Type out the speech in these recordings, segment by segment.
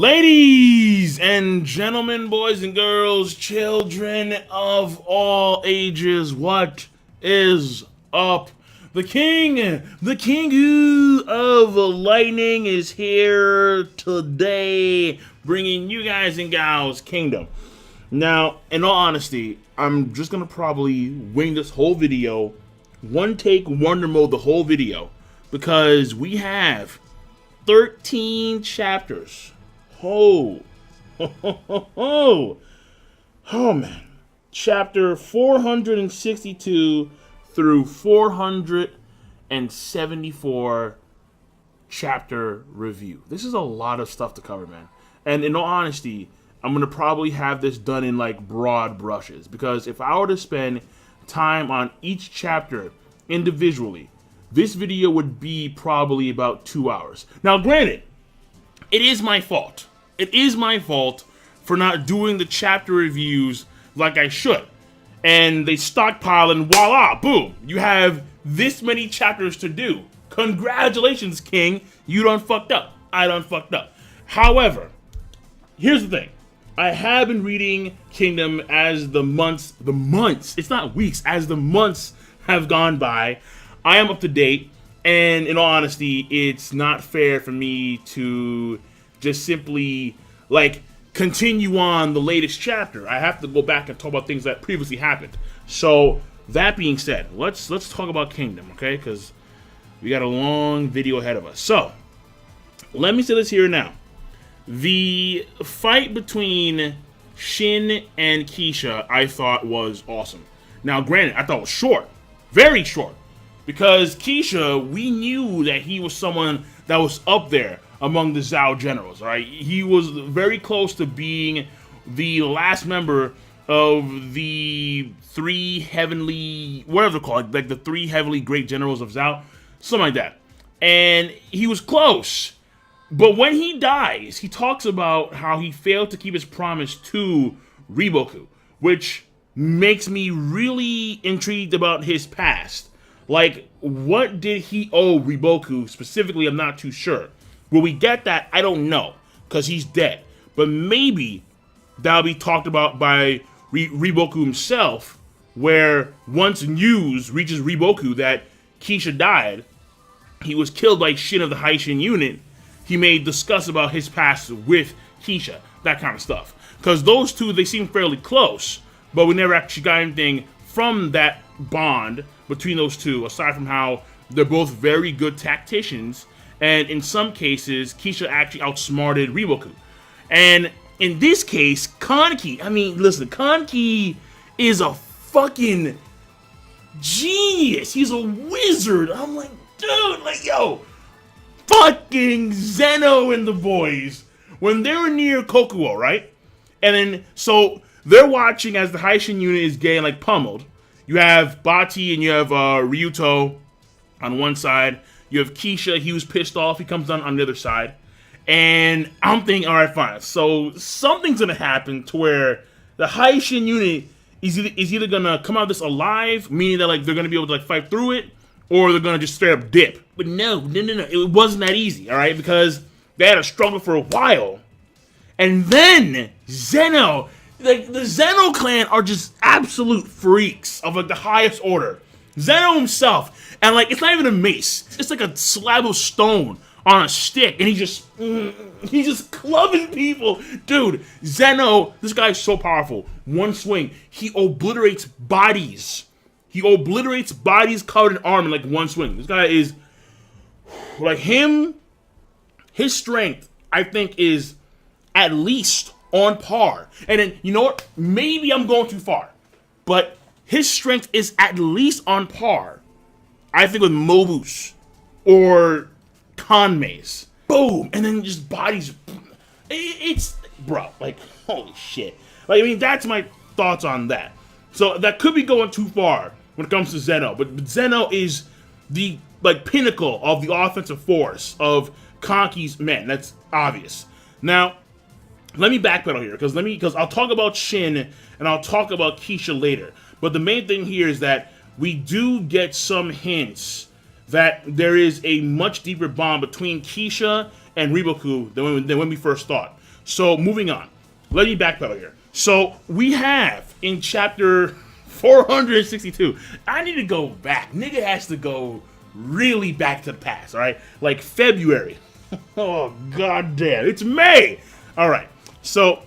Ladies and gentlemen, boys and girls, children of all ages, what is up? The king of lightning is here today, bringing you guys and gals Kingdom. Now, in all honesty, I'm just gonna probably wing this whole video, one take, wonder mode the whole video, because we have 13 chapters. Oh man. Chapter 462 through 474 chapter review. This is a lot of stuff to cover, man. And in all honesty, I'm going to probably have this done in like broad brushes, because if I were to spend time on each chapter individually, this video would be probably about 2 hours. Now, granted, it is my fault. It is my fault for not doing the chapter reviews like I should. And they stockpile and voila, boom. You have this many chapters to do. Congratulations, King. You done fucked up. I done fucked up. However, here's the thing. I have been reading Kingdom as the months, it's not weeks, as the months have gone by. I am up to date. And in all honesty, it's not fair for me to just simply, like, continue on the latest chapter. I have to go back and talk about things that previously happened. So, that being said, let's talk about Kingdom, okay? Because we got a long video ahead of us. So, let me say this here now. The fight between Shin and Keisha, I thought was awesome. Now, granted, I thought it was short. Very short. Because Keisha, we knew that he was someone that was up there among the Zhao generals, right? He was very close to being the last member of the three heavenly, whatever they're called, like the three heavenly great generals of Zhao, something like that. And he was close. But when he dies, he talks about how he failed to keep his promise to Riboku, which makes me really intrigued about his past. Like, what did he owe Riboku specifically? I'm not too sure. Will we get that? I don't know, because he's dead. But maybe that'll be talked about by Riboku himself, where once news reaches Riboku that Keisha died, he was killed by Shin of the Hi Shin Unit, he may discuss about his past with Keisha, that kind of stuff. Because those two, they seem fairly close, but we never actually got anything from that bond between those two, aside from how they're both very good tacticians, and in some cases, Keisha actually outsmarted Riboku. And in this case, Kanki, I mean, listen, Kanki is a fucking genius. He's a wizard. I'm like, dude, like, yo, fucking Zeno and the boys, when they were near Kokuo, right? And then, so they're watching as the Hi Shin Unit is getting, like, pummeled. You have Bati and you have Ryuto on one side. You have Keisha. He was pissed off. He comes down on the other side. And I'm thinking, all right, fine. So something's going to happen to where the Hi Shin Unit is either going to come out of this alive, meaning that like they're going to be able to like fight through it, or they're going to just straight up dip. But no. It wasn't that easy, all right? Because they had to struggle for a while. And then Zeno... Like, the Zeno clan are just absolute freaks of, like, the highest order. Zeno himself, and, like, it's not even a mace. It's like a slab of stone on a stick, and he's just clubbing people. Dude, Zeno, this guy is so powerful. One swing, he obliterates bodies. He obliterates bodies covered in armor in, like, one swing. This guy is, like, his strength, I think, is at least on par. And then, you know what? Maybe I'm going too far. But his strength is at least on par, I think, with Mobu's or Kanmei's. Boom! And then just bodies. It's, bro, like, holy shit. Like, I mean, that's my thoughts on that. So that could be going too far when it comes to Zeno. But Zeno is the, like, pinnacle of the offensive force of Kanki's men. That's obvious. Now, let me backpedal here, because I'll talk about Shin and I'll talk about Keisha later. But the main thing here is that we do get some hints that there is a much deeper bond between Keisha and Riboku than when we first thought. So moving on. Let me backpedal here. So we have in chapter 462. I need to go back. Nigga has to go really back to the past, all right? Like February. Oh, goddamn. It's May. All right. So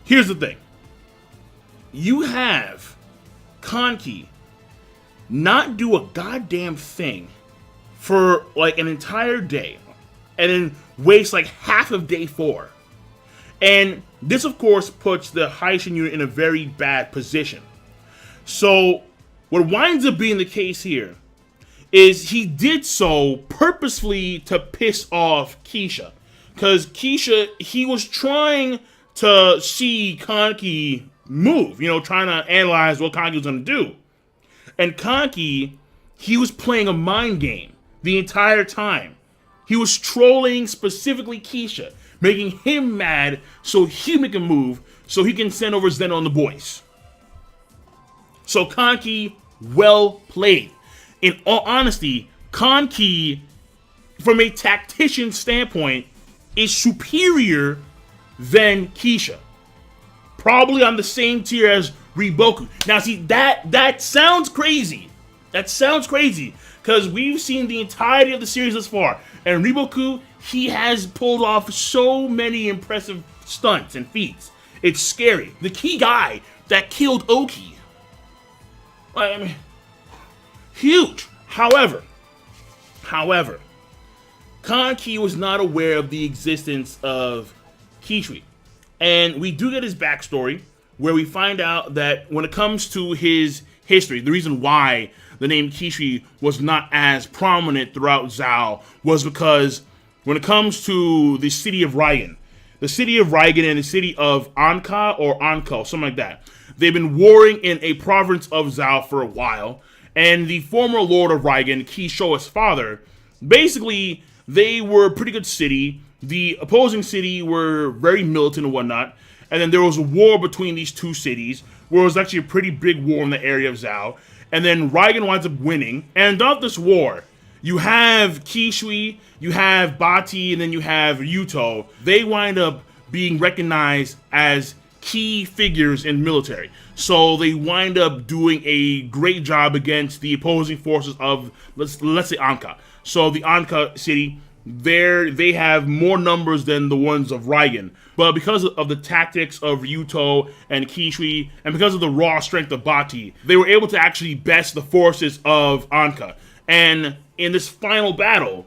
here's the thing. You have Kanki not do a goddamn thing for like an entire day and then waste like half of day 4. And this, of course, puts the Hi Shin Unit in a very bad position. So what winds up being the case here is he did so purposefully to piss off Keisha. Because Keisha, he was trying to see Kanki move, you know, trying to analyze what Kanki was going to do. And Kanki, he was playing a mind game the entire time. He was trolling specifically Keisha, making him mad so he can move, so he can send over Zen on the boys. So Kanki, well played. In all honesty, Kanki, from a tactician standpoint, is superior than Keisha. Probably on the same tier as Riboku. Now see, that sounds crazy. That sounds crazy. Because we've seen the entirety of the series thus far. And Riboku, he has pulled off so many impressive stunts and feats. It's scary. The key guy that killed Oki. I mean, huge. However, Kanki was not aware of the existence of Kisui. And we do get his backstory, where we find out that when it comes to his history, the reason why the name Kisui was not as prominent throughout Zhao was because when it comes to the city of Raigen, and the city of Anka or Anko, something like that, they've been warring in a province of Zhao for a while, and the former lord of Raigen, Kishoa's father, basically, they were a pretty good city. The opposing city were very militant and whatnot, and then there was a war between these two cities, where it was actually a pretty big war in the area of Zhao, and then Raigen winds up winning, and throughout this war, you have Kisui, you have Bati, and then you have Ryuto. They wind up being recognized as key figures in military. So they wind up doing a great job against the opposing forces of, let's say, Anka. So the Anka city, they have more numbers than the ones of Raigen. But because of the tactics of Ryuto and Kisui, and because of the raw strength of Bati, they were able to actually best the forces of Anka. And in this final battle,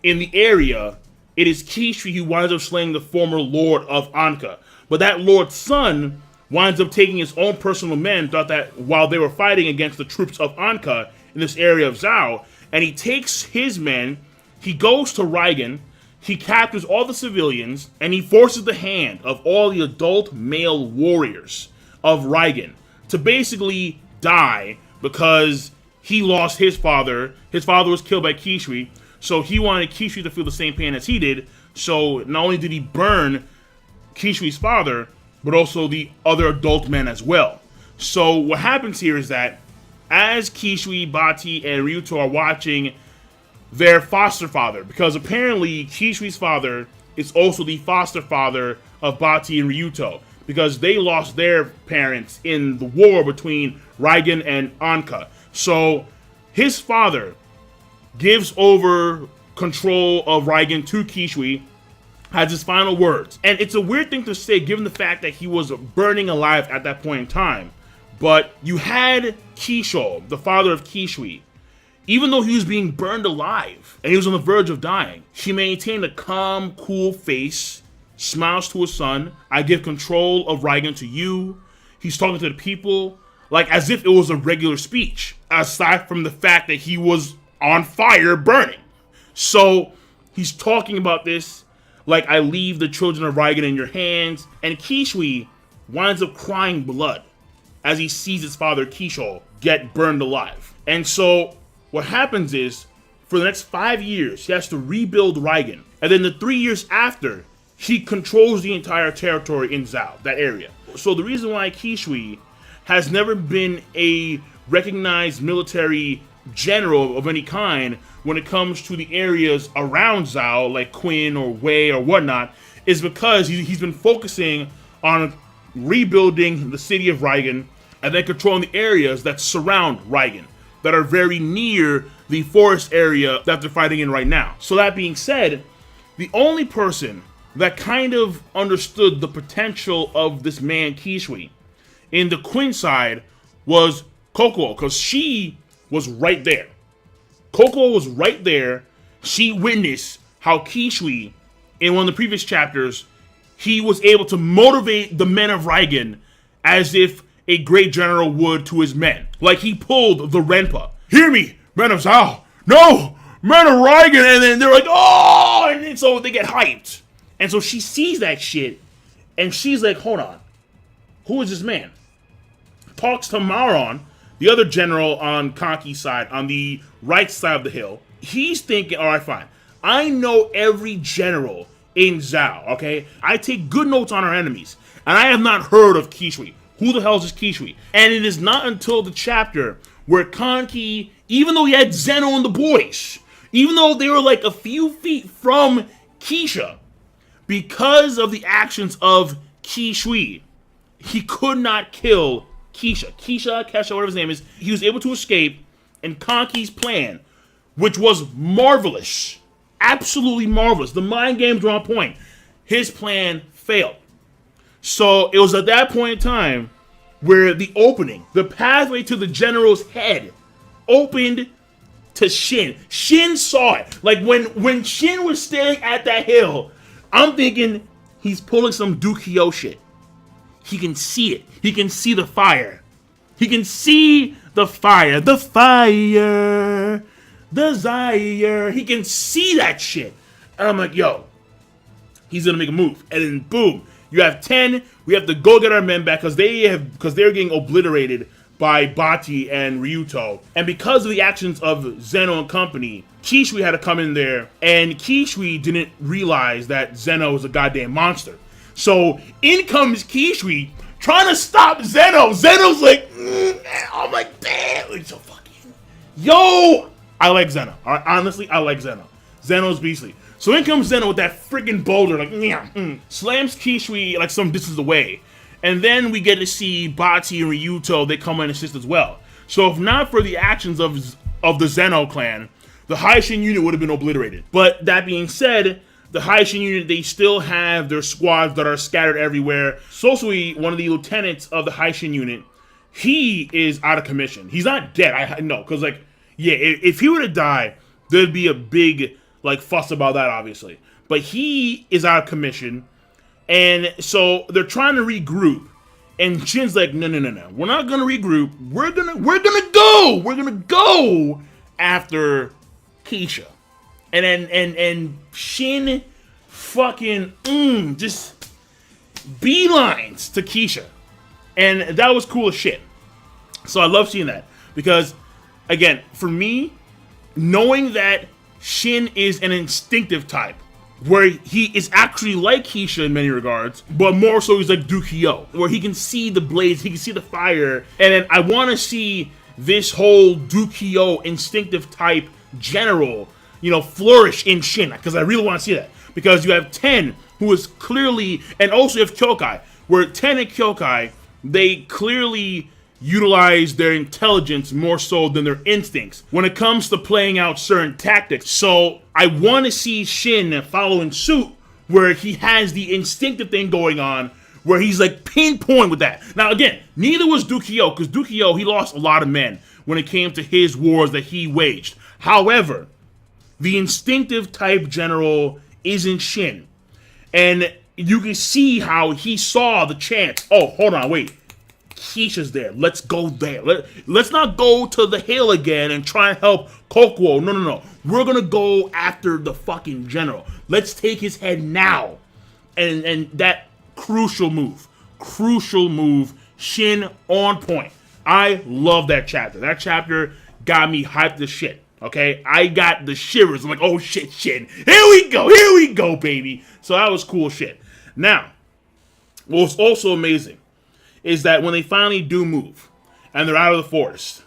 in the area, it is Kisui who winds up slaying the former lord of Anka. But that lord's son winds up taking his own personal men thought that while they were fighting against the troops of Anka in this area of Zhao, and he takes his men, he goes to Raigen, he captures all the civilians, and he forces the hand of all the adult male warriors of Raigen to basically die because he lost his father. His father was killed by Kisui, so he wanted Kisui to feel the same pain as he did. So not only did he burn Kisui's father, but also the other adult men as well. So what happens here is that as Kisui, Bati, and Ryuto are watching their foster father, because apparently Kisui's father is also the foster father of Bati and Ryuto, because they lost their parents in the war between Raigen and Anka. So his father gives over control of Raigen to Kisui, has his final words. And it's a weird thing to say given the fact that he was burning alive at that point in time. But you had Kisho, the father of Kisui, even though he was being burned alive and he was on the verge of dying, he maintained a calm, cool face, smiles to his son. I give control of Raigen to you. He's talking to the people like as if it was a regular speech, aside from the fact that he was on fire burning. So he's talking about this like, I leave the children of Raigen in your hands. And Kisui winds up crying blood as he sees his father Kisho get burned alive. And so what happens is, for the next 5 years, he has to rebuild Raigen. And then the 3 years after, he controls the entire territory in Zhao, that area. So the reason why Kisui has never been a recognized military general of any kind when it comes to the areas around Zhao, like Qin or Wei or whatnot, is because he's been focusing on rebuilding the city of Raigen and then controlling the areas that surround Raigen, that are very near the forest area that they're fighting in right now. So that being said, the only person that kind of understood the potential of this man Kisui in the Qin side was Kokuo, because she was right there. Kokuo was right there. She witnessed how Kisui, in one of the previous chapters, he was able to motivate the men of Raigen as if a great general would to his men. Like he pulled the Renpa. Hear me, men of Zhao. No, men of Raigen. And then they're like, oh, and then so they get hyped. And so she sees that shit, and she's like, hold on. Who is this man? Talks to Maron, the other general on Kanki's side, on the right side of the hill. He's thinking, all right, fine. I know every general in Zhao, okay? I take good notes on our enemies, and I have not heard of Kisui. Who the hell is this Kisui? And it is not until the chapter where Kanki, even though he had Zeno and the boys, even though they were like a few feet from Keisha, because of the actions of Kisui, he could not kill Kesha, whatever his name is. He was able to escape, and Kanki's plan, which was marvelous, absolutely marvelous. The mind games were on point. His plan failed. So it was at that point in time where the opening, the pathway to the general's head, opened to Shin. Shin saw it. Like when Shin was staring at that hill, I'm thinking he's pulling some Dukio shit. He can see it. He can see the fire. He can see the fire. The fire. Desire. He can see that shit. And I'm like, yo, he's gonna make a move. And then boom, you have 10. We have to go get our men back because they're getting obliterated by Bati and Ryuto. And because of the actions of Zeno and company, Kisui had to come in there, and Kisui didn't realize that Zeno was a goddamn monster. So in comes Kisui trying to stop Zeno. Zeno's like, I'm like, damn, it's so fucking, yo, I like Zeno. All right, honestly, I like Zeno. Zeno's beastly. So in comes Zeno with that freaking boulder, like, slams Kisui like some distance away. And then we get to see Bati and Ryuto, they come and assist as well. So if not for the actions of the Zeno clan, the Hi Shin Unit would have been obliterated. But that being said, the Hi Shin Unit, they still have their squads that are scattered everywhere. Sosui, one of the lieutenants of the Hi Shin Unit, he is out of commission. He's not dead, I know, because like, yeah, if he were to die, there'd be a big like fuss about that, obviously. But he is out of commission. And so they're trying to regroup, and Shin's like, no, we're not gonna regroup. We're gonna go after Keisha. And then Shin fucking just beelines to Keisha, and that was cool as shit. So I love seeing that because, again, for me, knowing that Shin is an instinctive type, where he is actually like Keisha in many regards, but more so he's like Dukio, where he can see the blaze, he can see the fire, and then I want to see this whole Dukio instinctive type general, flourish in Shin, because I really want to see that, because you have Ten, who is clearly, and also you have Kyokai, where Ten and Kyokai, they clearly utilize their intelligence more so than their instincts when it comes to playing out certain tactics. So I want to see Shin following suit, where he has the instinctive thing going on, where he's like pinpoint with that. Now again, neither was Dukio, because Dukio, he lost a lot of men when it came to his wars that he waged. However, the instinctive type general isn't Shin, and you can see how he saw the chance. Oh, hold on, wait. Keisha's there. Let's go there. Let's not go to the hill again and try and help Kokuo. No. We're gonna go after the fucking general. Let's take his head now. And that crucial move. Shin on point. I love that chapter. That chapter got me hyped as shit. Okay? I got the shivers. I'm like, oh shit, Shin. Here we go, baby. So that was cool shit. Now, what was also amazing is that when they finally do move, and they're out of the forest,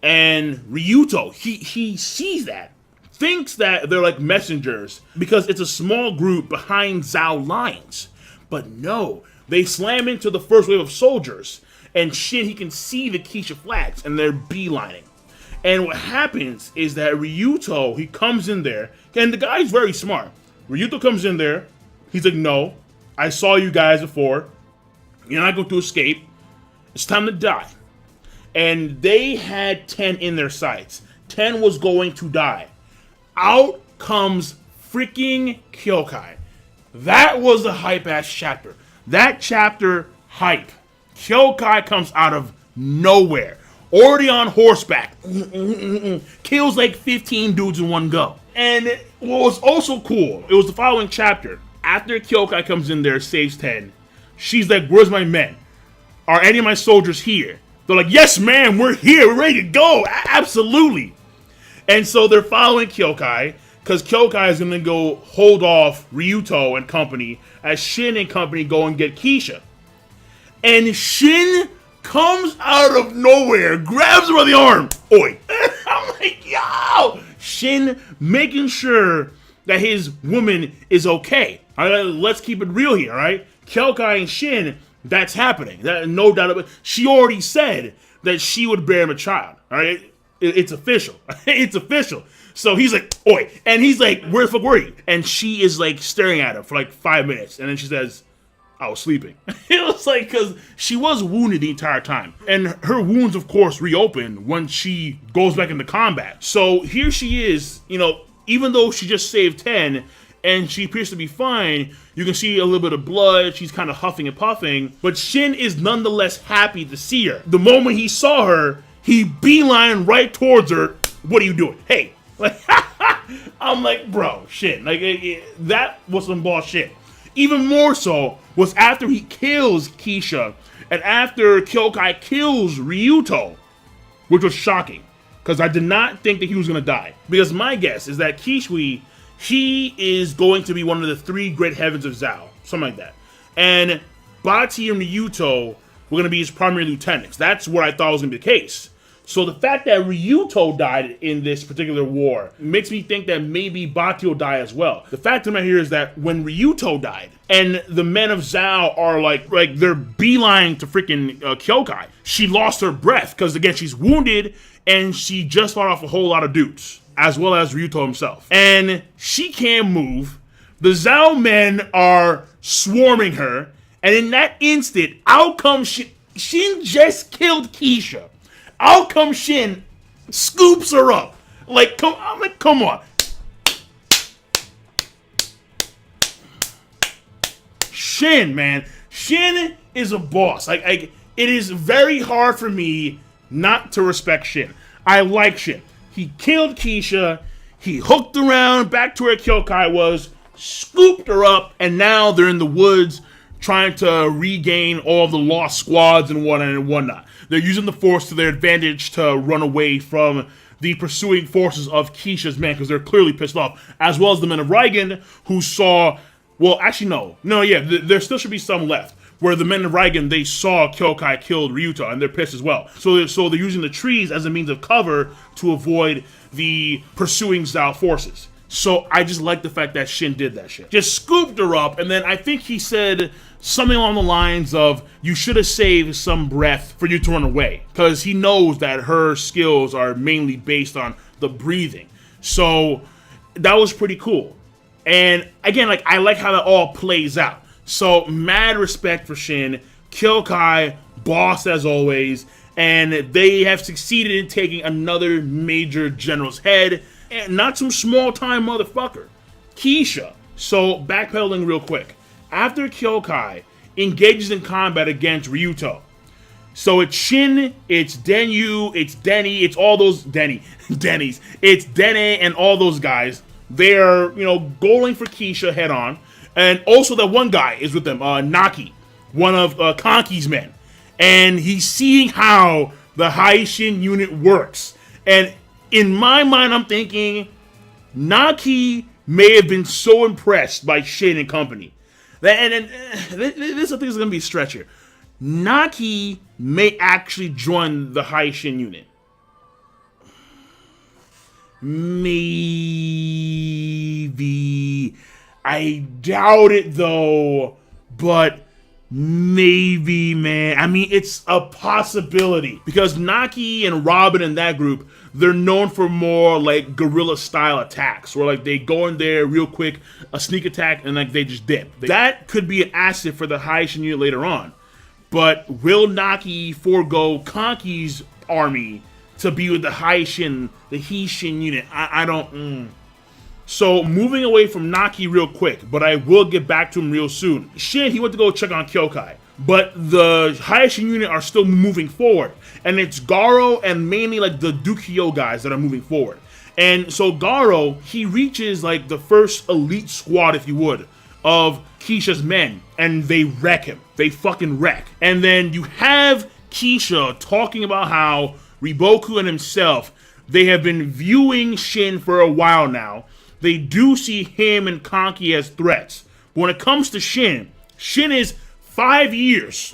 and Ryuto, he sees that thinks that they're like messengers because it's a small group behind Zhao lines. But no, they slam into the first wave of soldiers. And Shin, he can see the Keisha flags, and they're beelining. And what happens is that Ryuto, he comes in there, and the guy's very smart. Ryuto comes in there, he's like, no, I saw you guys before. You're not going to escape. It's time to die. And they had 10 in their sights. 10 was going to die. Out comes freaking Kyokai. That was a hype-ass chapter. That chapter, hype. Kyokai comes out of nowhere. Already on horseback. Kills like 15 dudes in one go. And what was also cool, it was the following chapter. After Kyokai comes in there, saves 10, she's like, where's my men? Are any of my soldiers here? They're like, yes, ma'am, we're here. We're ready to go. Absolutely. And so they're following Kyokai, because Kyokai is going to go hold off Ryuto and company as Shin and company go and get Keisha. And Shin comes out of nowhere, grabs her by the arm. Oi. I'm like, yo! Shin making sure that his woman is okay. All right, let's keep it real here, all right? Kyokai and Shin, that's happening. No doubt about it. She already said that she would bear him a child, all right? It's official. It's official. So he's like, oi. And he's like, where the fuck were you? And she is like staring at him for like 5 minutes. And then she says, I was sleeping. It was like, because she was wounded the entire time. And her wounds, of course, reopen when she goes back into combat. So here she is, you know, even though she just saved 10 and she appears to be fine, you can see a little bit of blood. She's kind of huffing and puffing. But Shin is nonetheless happy to see her. The moment he saw her, he beelined right towards her. What are you doing? Hey. Like, I'm like, bro, shit. Like, that was some bullshit. Even more so was after he kills Keisha and after Kyokai kills Ryuto, which was shocking because I did not think that he was going to die. Because my guess is that Kisui, he is going to be one of the 3 great heavens of Zhao, something like that. And Bati and Ryuto were going to be his primary lieutenants. That's what I thought was going to be the case. So the fact that Ryuto died in this particular war makes me think that maybe Bati will die as well. The fact of the matter here is that when Ryuto died, and the men of Zhao are like they're beeline to freaking Kyokai, she lost her breath because, again, she's wounded and she just fought off a whole lot of dudes, as well as Ryuto himself. And she can't move. The Zhao men are swarming her, and in that instant, out comes Shin just killed Keisha. Out comes Shin, scoops her up. Like, come on. Shin, man. Shin is a boss. Like, it is very hard for me not to respect Shin. I like Shin. He killed Keisha. He hooked around back to where Kyokai was, scooped her up, and now they're in the woods trying to regain all the lost squads and whatnot. They're using the force to their advantage to run away from the pursuing forces of Keisha's men because they're clearly pissed off, as well as the men of Reigen who saw, well, actually, no, yeah, there still should be some left, where the men of Reigen, they saw Kyokai killed Ryuto, and they're pissed as well. So they're using the trees as a means of cover to avoid the pursuing Zhao forces. So I just like the fact that Shin did that shit. Just scooped her up, and then I think he said something along the lines of, you should have saved some breath for you to run away. Because he knows that her skills are mainly based on the breathing. So that was pretty cool. And again, like, I like how that all plays out. So mad respect for Shin. Kyokai, boss as always. And they have succeeded in taking another major general's head. And not some small-time motherfucker. Keisha. So, backpedaling real quick. After Kyokai engages in combat against Ryuto. So, it's Shin, it's Denyu, it's Denny, it's all those... Denny's. It's Dene and all those guys. They're, going for Keisha head-on. And also that one guy is with them, Naki. One of KANKI'S men. And he's seeing how the Hi Shin Unit works. And in my mind, I'm thinking Naki may have been so impressed by Shin and company. And this I think is going to be a stretch here. Naki may actually join the Hi Shin Unit. Maybe. I doubt it though, but maybe, man. I mean, it's a possibility because Naki and Robin and that group, they're known for more like guerrilla style attacks where like they go in there real quick, a sneak attack, and like they just dip. That could be an asset for the Hi Shin Unit later on. But will Naki forego KANKI'S army to be with the Hi Shin Unit? I don't. So moving away from Naki real quick, but I will get back to him real soon. Shin, he went to go check on Kyokai, but the Hi Shin Unit are still moving forward, and it's Garo and mainly like the Dukyo guys that are moving forward. And so Garo, he reaches like the first elite squad, if you would, of Keisha's men, and they wreck him. They fucking wreck. And then you have Keisha talking about how Riboku and himself, they have been viewing Shin for a while now. They do see him and Kanki as threats. But when it comes to Shin, Shin is 5 years.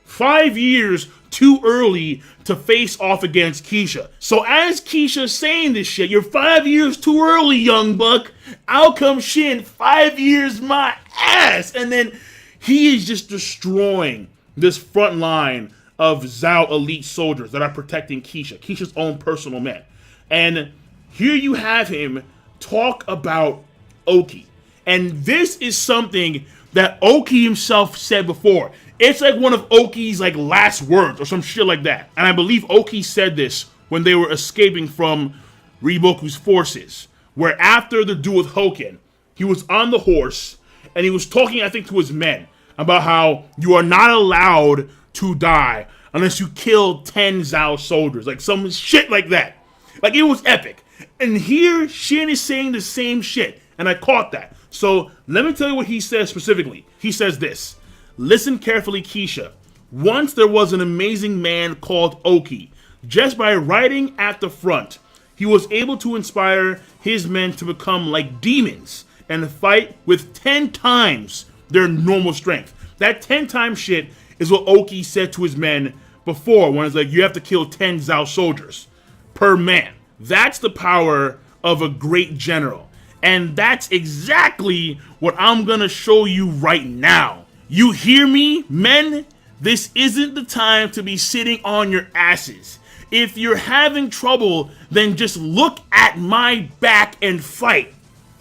5 years too early to face off against Keisha. So as Keisha's saying this shit, you're 5 years too early, young buck. Out comes Shin, 5 years my ass. And then he is just destroying this front line of Zhao elite soldiers that are protecting Keisha, Keisha's own personal men. And here you have him talk about Oki. And this is something that Oki himself said before. It's like one of Oki's like last words or some shit like that. And I believe Oki said this when they were escaping from Riboku's forces, where after the duel with Hoken, he was on the horse and he was talking, I think, to his men about how you are not allowed to die unless you kill 10 Zhao soldiers. Like some shit like that. Like it was epic. And here, Shin is saying the same shit. And I caught that. So, let me tell you what he says specifically. He says this. Listen carefully, Keisha. Once there was an amazing man called Oki. Just by riding at the front, he was able to inspire his men to become like demons and fight with 10 times their normal strength. That 10 times shit is what Oki said to his men before, when it's like, you have to kill 10 Zhao soldiers per man. That's the power of a great general. And that's exactly what I'm gonna show you right now. You hear me, men? This isn't the time to be sitting on your asses. If you're having trouble, then just look at my back and fight.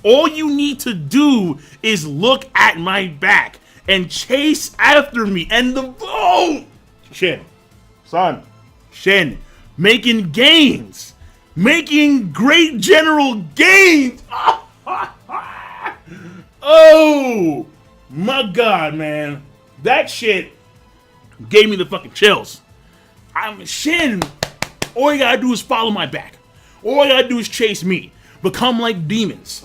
All you need to do is look at my back and chase after me. And Shin, son, Shin, making gains. Making great general gains. Oh my god, man. That shit gave me the fucking chills. I'm Shin. All you gotta do is follow my back. All you gotta do is chase me. Become like demons.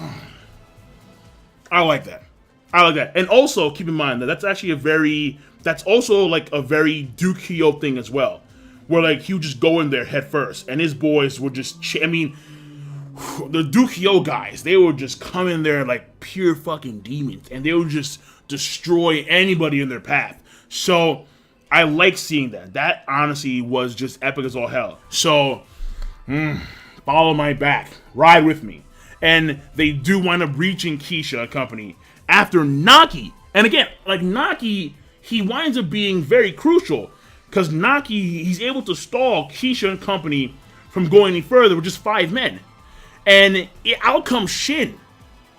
I like that. I like that. And also keep in mind that that's actually that's also like a very Dukyo thing as well. Where like he would just go in there head first, and his boys would just. The Dukyo guys, they would just come in there like pure fucking demons, and they would just destroy anybody in their path. So I like seeing that. That honestly was just epic as all hell. So follow my back, ride with me, and they do wind up reaching Keisha and company after Naki. And again, like Naki, he winds up being very crucial. Because Naki, he's able to stall Keisha and company from going any further with just 5 men. And out comes Shin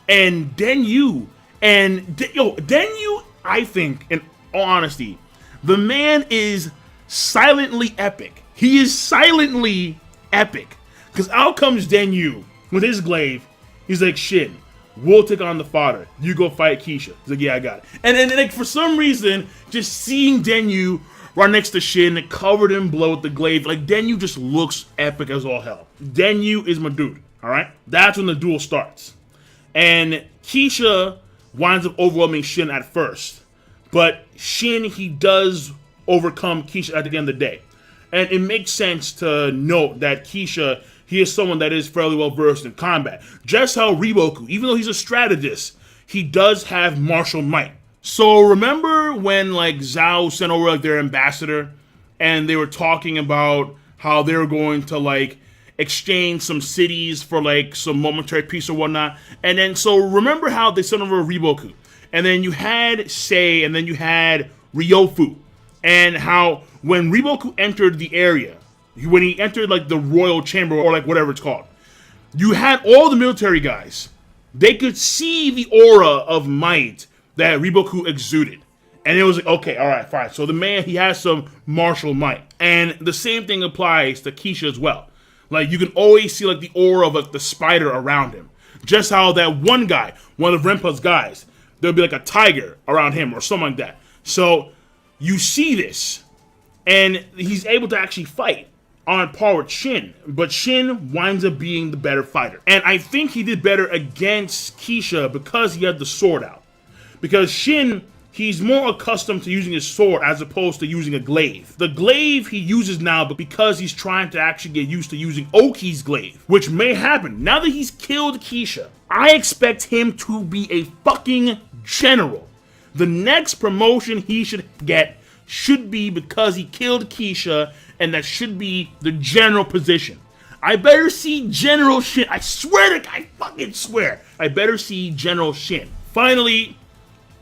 and Denyu. And Denyu, I think, in all honesty, the man is silently epic. He is silently epic. Because out comes Denyu with his glaive. He's like, Shin, we'll take on the fodder. You go fight Keisha. He's like, yeah, I got it. And then like, for some reason, just seeing Denyu right next to Shin, covered in blood with the glaive. Like, Denyu just looks epic as all hell. Denyu is my dude, alright? That's when the duel starts. And Keisha winds up overwhelming Shin at first. But Shin, he does overcome Keisha at the end of the day. And it makes sense to note that Keisha, he is someone that is fairly well versed in combat. Just how Riboku, even though he's a strategist, he does have martial might. So remember when like Zhao sent over like their ambassador and they were talking about how they were going to like exchange some cities for like some momentary peace or whatnot. And then, so remember how they sent over Riboku, and then you had Sei, and then you had Ryofu, and how when Riboku entered the area, when he entered like the royal chamber or like whatever it's called, you had all the military guys. They could see the aura of might that Riboku exuded. And it was like, okay, all right, fine. So the man, he has some martial might. And the same thing applies to Keisha as well. Like, you can always see like the aura of like the spider around him. Just how that one guy, one of Renpa's guys, there'll be like a tiger around him or something like that. So you see this, and he's able to actually fight on par with Shin, but Shin winds up being the better fighter. And I think he did better against Keisha because he had the sword out. Because Shin, he's more accustomed to using his sword as opposed to using a glaive. The glaive he uses now because he's trying to actually get used to using Oki's glaive, which may happen. Now that he's killed Keisha, I expect him to be a fucking general. The next promotion he should get should be because he killed Keisha, and that should be the general position. I better see General Shin. I swear to God, I fucking swear. I better see General Shin. Finally,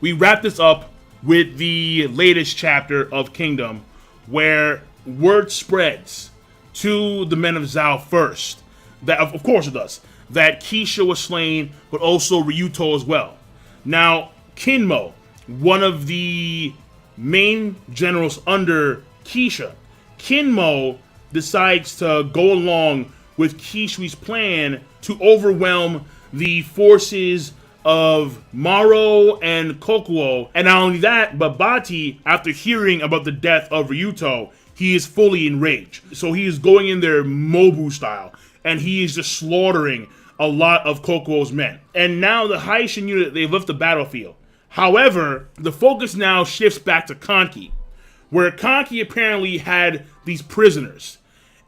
we wrap this up with the latest chapter of Kingdom, where word spreads to the men of Zhao first, that of course it does, that Keisha was slain, but also Ryuto as well. Now, Kinmo, one of the main generals under Keisha, Kinmo decides to go along with Kisui's plan to overwhelm the forces of Maro and Kokuo. And not only that, but Bati, after hearing about the death of Ryuto, he is fully enraged. So he is going in there Mobu style, and he is just slaughtering a lot of Kokuo's men. And now the Hi Shin Unit, they've left the battlefield. However, the focus now shifts back to Kanki, where Kanki apparently had these prisoners,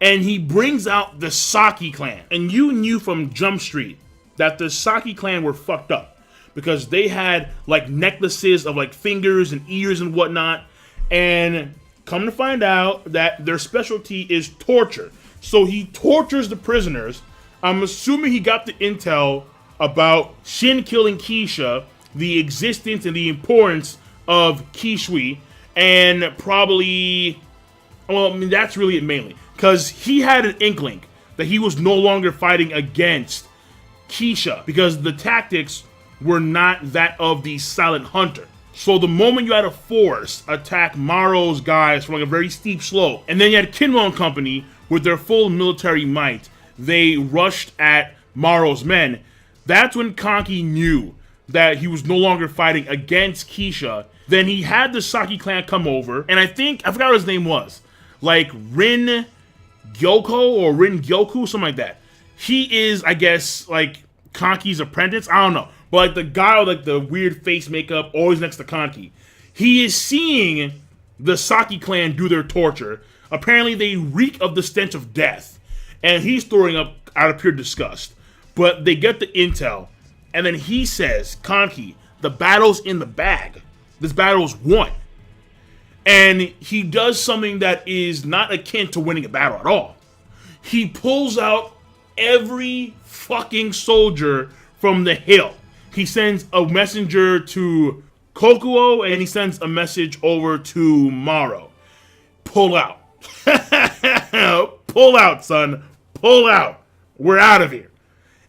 and he brings out the Saki clan. And you knew from Jump Street that the Saki clan were fucked up because they had like necklaces of like fingers and ears and whatnot, and come to find out that their specialty is torture. So he tortures the prisoners. I'm assuming he got the intel about Shin killing Keisha, the existence and the importance of Kisui, and probably, well, I mean, that's really it mainly, because he had an inkling that he was no longer fighting against Keisha, because the tactics were not that of the Silent Hunter. So the moment you had a force attack Maro's guys from like a very steep slope, and then you had Kinmo and company with their full military might, they rushed at Maro's men, that's when Kanki knew that he was no longer fighting against Keisha. Then he had the Saki clan come over, and I forgot what his name was, like Rin Gyoko or Rin Gyoku, something like that. He is, I guess, like Kanki's apprentice. I don't know, but like the guy with like the weird face makeup, always next to Kanki. He is seeing the Saki clan do their torture. Apparently, they reek of the stench of death, and he's throwing up out of pure disgust. But they get the intel, and then he says, Kanki, the battle's in the bag. This battle's won. And he does something that is not akin to winning a battle at all. He pulls out every fucking soldier from the hill. He sends a messenger to Kokuo, and he sends a message over to Maro. Pull out. Pull out, son. Pull out. We're out of here.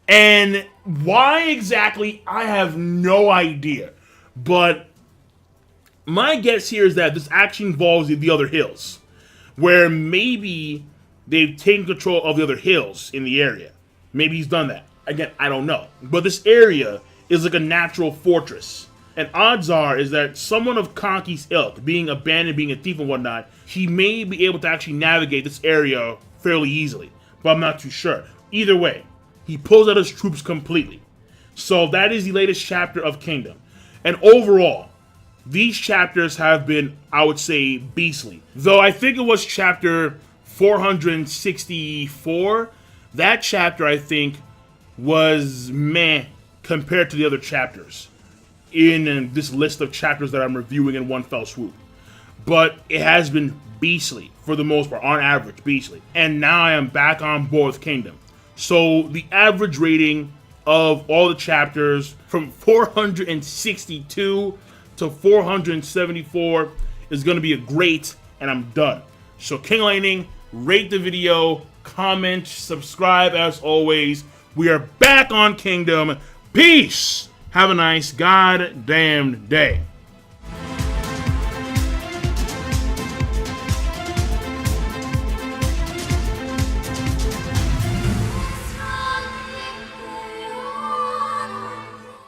And why exactly, I have no idea. But my guess here is that this actually involves the other hills, where maybe they've taken control of the other hills in the area. Maybe he's done that. Again, I don't know. But this area is like a natural fortress. And odds are is that someone of Kanki's ilk, being abandoned, being a thief and whatnot, he may be able to actually navigate this area fairly easily. But I'm not too sure. Either way, he pulls out his troops completely. So that is the latest chapter of Kingdom. And overall, these chapters have been, I would say, beastly. Though I think it was chapter 464. That chapter, I think, was meh compared to the other chapters in this list of chapters that I'm reviewing in one fell swoop. But it has been beastly for the most part, on average, beastly. And now I am back on board with Kingdom. So the average rating of all the chapters from 462 to 474 is going to be a great, and I'm done. So King Lightning, rate the video, comment, subscribe as always. We are back on Kingdom. Peace. Have a nice goddamn day.